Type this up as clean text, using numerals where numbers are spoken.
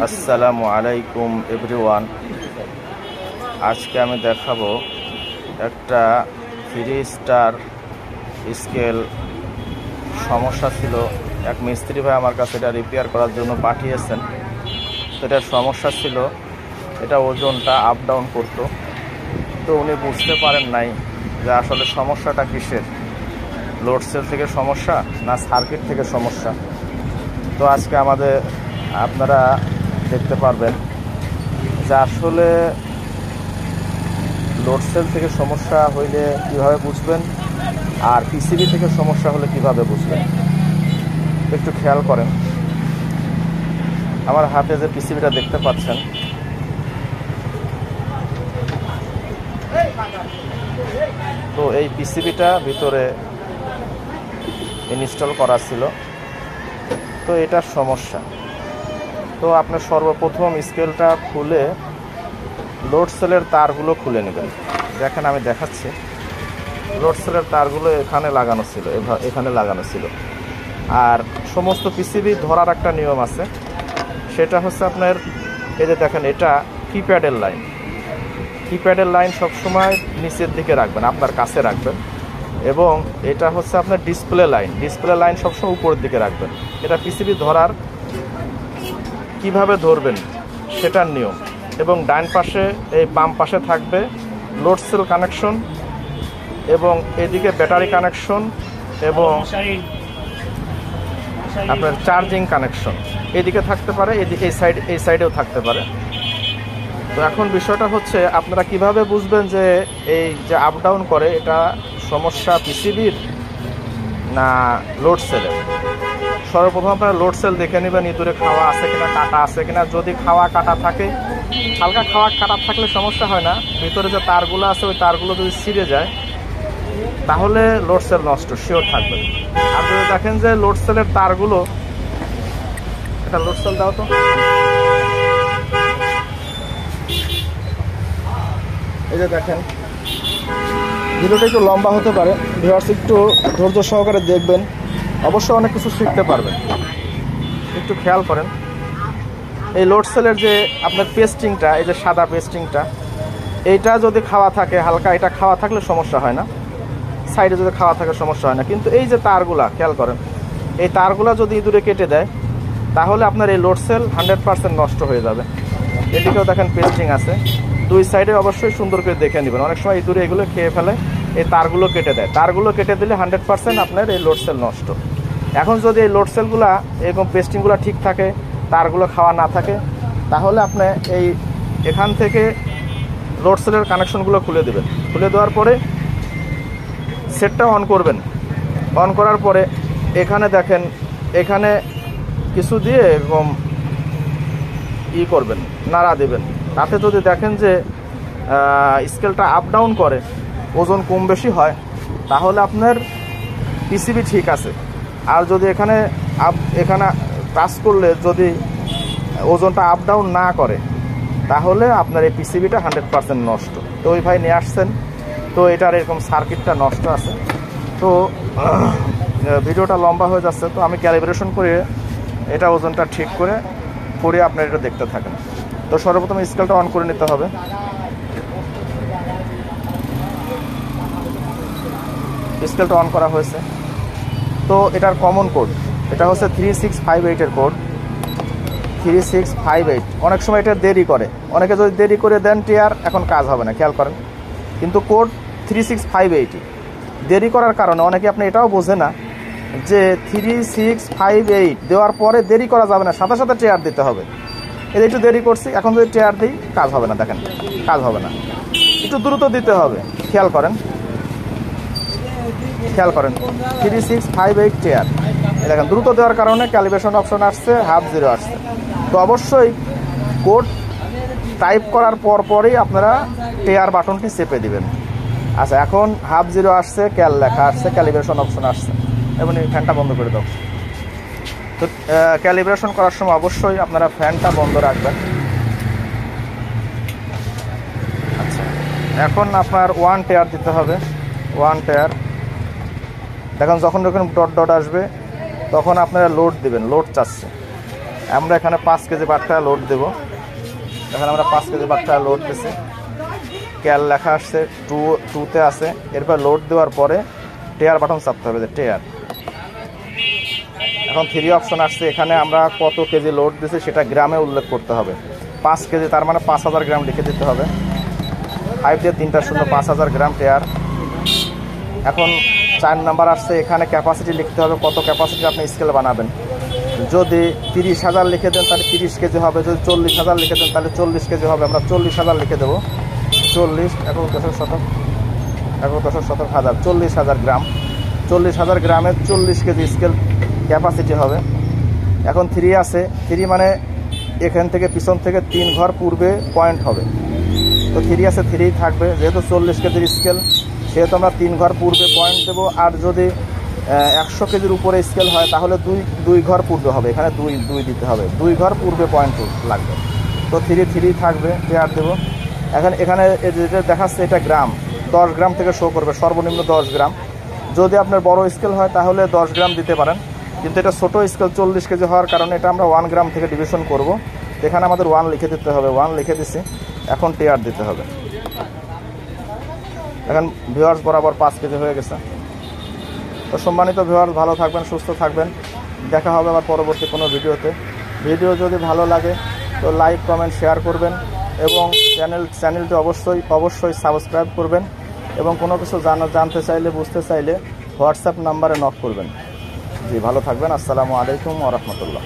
আসসালামু আলাইকুম এভরিওয়ান। আজকে আমি দেখাবো একটা 3 স্টার স্কেল সমস্যা ছিল। এক মিস্ত্রি ভাই আমার কাছে এটা রিপেয়ার করার জন্য পাঠিয়েছেন। তো এটার সমস্যা ছিল, এটা ওজনটা আপ ডাউন করতো। তো উনি বুঝতে পারেন নাই যে আসলে সমস্যাটা কিসের, লোড সেল থেকে সমস্যা না সার্কিট থেকে সমস্যা। তো আজকে আপনারা দেখতে পারবেন যে আসলে লোড সেল থেকে সমস্যা হইলে কিভাবে বুঝবেন আর পিসিবি থেকে সমস্যা হলে কিভাবে বুঝবেন। একটু খেয়াল করেন, আমার হাতে যে পিসিবিটা দেখতে পাচ্ছেন, তো এই পিসিবিটা ভিতরে ইনস্টল করা ছিল। তো এটার সমস্যা। তো আপনি সর্বপ্রথম স্কেলটা খুলে লোড সেলের তারগুলো খুলে নেবেন। দেখেন আমি দেখাচ্ছি, লোড সেলের তারগুলো এখানে লাগানো ছিল। আর সমস্ত পিসিবি ধরার একটা নিয়ম আছে, সেটা হচ্ছে আপনার এই যে দেখেন, এটা কিপ্যাডের লাইন সবসময় নিচের দিকে রাখবেন, আপনার কাছে রাখবেন। এবং এটা হচ্ছে আপনার ডিসপ্লে লাইন সবসময় উপরের দিকে রাখবেন। এটা পিসিবি ধরার কিভাবে ধরবেন সেটার নিয়ম। এবং ডান পাশে এই বাম পাশে থাকবে লোড সেল কানেকশন, এবং এদিকে ব্যাটারি কানেকশন এবং আপনার চার্জিং কানেকশন এদিকে থাকতে পারে, এই সাইডেও থাকতে পারে। তো এখন বিষয়টা হচ্ছে আপনারা কিভাবে বুঝবেন যে এই যে আপ ডাউন করে এটা সমস্যা পিসিবির না লোড সেলের। সর্বপ্রথম আপনারা লোড সেল দেখে নেবেন, ইঁদুরে খাওয়া আছে কিনা, কাটা আছে কিনা। যদি খাওয়া কাটা থাকে, হালকা খাওয়া কাটা থাকলে সমস্যা হয় না। ভিতরে যে তারগুলো আছে ওই তারগুলো যদি ছিঁড়ে যায় তাহলে লোড সেল নষ্ট, শিওর থাকবেন। আর যদি দেখেন যে লোড সেলের তারগুলো, এটা লোড সেল দাও তো, এই যে দেখেন, ভিডিওটা একটু লম্বা হতে পারে, ভিউয়ার্স একটু ধৈর্য সহকারে দেখবেন, অবশ্যই অনেক কিছু শিখতে পারবেন। একটু খেয়াল করেন, এই লোড সেলের যে আপনার পেস্টিংটা, এই যে সাদা পেস্টিংটা, এইটা যদি খাওয়া থাকে হালকা, এটা খাওয়া থাকলে সমস্যা হয় না। সাইডে যদি খাওয়া থাকে সমস্যা হয় না। কিন্তু এই যে তারগুলা খেয়াল করেন, এই তারগুলা যদি ইঁদুরে কেটে দেয় তাহলে আপনার এই লোড সেল 100% নষ্ট হয়ে যাবে। এদিকেও দেখেন পেস্টিং আছে, দুই সাইডে অবশ্যই সুন্দর করে দেখে নেবেন। অনেক সময় ইঁদুরে এগুলো খেয়ে ফেলে, এই তারগুলো কেটে দেয়। তারগুলো কেটে দিলে 100% আপনার এই লোড সেল নষ্ট। এখন যদি এই লোড সেলগুলা এরকম পেস্টিংগুলো ঠিক থাকে, তারগুলো খাওয়া না থাকে, তাহলে আপনি এখান থেকে লোড সেলের কানেকশনগুলো খুলে দেবেন। খুলে দেওয়ার পরে সেটটা অন করবেন। অন করার পরে এখানে দেখেন, এখানে কিছু দিয়ে এরকম করবেন, নাড়া দেবেন। তাতে যদি দেখেন যে স্কেলটা আপ ডাউন করে, ওজন কম বেশি হয়, তাহলে আপনার পিসিবি ঠিক আছে। আর যদি এখানে টাচ করলে যদি ওজনটা আপ ডাউন না করে, তাহলে আপনার এই পিসিবিটা 100% নষ্ট। তো ওই ভাই নিয়ে আসছেন, তো এটার এরকম সার্কিটটা নষ্ট আছে। তো ভিডিওটা লম্বা হয়ে যাচ্ছে, তো আমি ক্যালিব্রেশন করে এটা ওজনটা ঠিক করে আপনার এটা দেখতে থাকেন। তো সর্বপ্রথম স্কেলটা অন করে নিতে হবে। স্কেলটা অন করা হয়েছে। তো এটার কমন কোড, এটা হচ্ছে 3658 কোড, 3658। অনেক সময় এটা দেরি করে, অনেকে যদি দেরি করে দেন টিআর, এখন কাজ হবে না, খেয়াল করেন। কিন্তু কোড 3658। দেরি করার কারণে অনেকে আপনি এটাও বোঝে না যে 3658 দেওয়ার পরে দেরি করা যাবে না, সাথে সাথে টিআর দিতে হবে। এই একটু দেরি করছি, এখন যদি টিআর দিই কাজ হবে না, দেখেন কাজ হবে না, একটু দ্রুত দিতে হবে। খেয়াল করেন 3658 টিআর, দেখেন দ্রুত দেওয়ার কারণে ক্যালিব্রেশন অপশন আসছে, 0.5 আসছে। তো অবশ্যই কোড টাইপ করার পরই আপনারা টিআর বাটনটি চেপে দিবেন। আচ্ছা, এখন 0.5 আসছে, ক্যাল লেখা আসছে, ক্যালিব্রেশন অপশন আসছে, এবং এই ফ্যানটা বন্ধ করে দাও। তো ক্যালিব্রেশন করার সময় অবশ্যই আপনারা ফ্যানটা বন্ধ রাখবেন। আচ্ছা, এখন আপনার 1 টিআর দিতে হবে। 1 টিআর দেখেন, যখন ডট আসবে তখন আপনারা লোড দিবেন, লোড চাচ্ছে। আমরা এখানে 5 কেজি পাটটা লোড দেব। এখানে আমরা 5 কেজি পাটটা লোড দিছি, ক্যাল লেখা আসছে, 2 তে আছে। এরপর লোড দেওয়ার পরে টেয়ার বাটন চাপতে হবে, যে টেয়ার। এখন 3 অপশন আসছে, এখানে আমরা কত কেজি লোড দিছি সেটা গ্রামে উল্লেখ করতে হবে। 5 কেজি তার মানে 5000 গ্রাম লিখে দিতে হবে। 5 দিয়ে 3টা শূন্য, 5000 গ্রাম টেয়ার। এখন 4 নাম্বার আসছে, এখানে ক্যাপাসিটি লিখতে হবে, কত ক্যাপাসিটি আপনি স্কেল বানাবেন। যদি 30,000 লিখে দেন তাহলে 30 কেজি হবে, যদি 40,000 লিখে দেন তাহলে 40 কেজি হবে। আমরা 40,000 লিখে দেবো। 40 1 দশক শতক 40,000 গ্রাম। 40,000 গ্রামের 40 কেজি স্কেল ক্যাপাসিটি হবে। এখন 3 আছে, 3 মানে এখান থেকে পিছন থেকে 3 ঘর পূর্বে পয়েন্ট হবে। তো 3 আছে, 3 থাকবে। যেহেতু 40 কেজির স্কেল সেহেতু আমরা 3 ঘর পূর্বে পয়েন্ট দেবো। আর যদি 100 কেজির উপরে স্কেল হয় তাহলে 2 ঘর পূর্বে হবে, এখানে 2 দিতে হবে। 2 ঘর পূর্বে পয়েন্ট লাগবে। তো 3 থাকবে, টেয়ার দেবো। এখানে যেটা দেখাচ্ছে এটা গ্রাম, 10 গ্রাম থেকে শো করবে, সর্বনিম্ন 10 গ্রাম। যদি আপনার বড় স্কেল হয় তাহলে 10 গ্রাম দিতে পারেন, কিন্তু এটা ছোটো স্কেল 40 কেজি হওয়ার কারণে এটা আমরা 1 গ্রাম থেকে ডিভিশন করব। এখানে আমাদের 1 লিখে দিতে হবে, 1 লিখে দিচ্ছি। এখন টেয়ার দিতে হবে। এখন ভিউয়ার্স বরাবর 5 কেজি হয়ে গেছে। তো সম্মানিত ভিউয়ার্স, ভালো থাকবেন, সুস্থ থাকবেন। দেখা হবে আবার পরবর্তী কোনো ভিডিওতে। ভিডিও যদি ভালো লাগে তো লাইক, কমেন্ট, শেয়ার করবেন এবং চ্যানেলটি অবশ্যই সাবস্ক্রাইব করবেন। এবং কোনো কিছু জানতে চাইলে, বুঝতে চাইলে হোয়াটসঅ্যাপ নাম্বারে নক করবেন। জি, ভালো থাকবেন। আসসালামু আলাইকুম ওয়া রাহমাতুল্লাহ।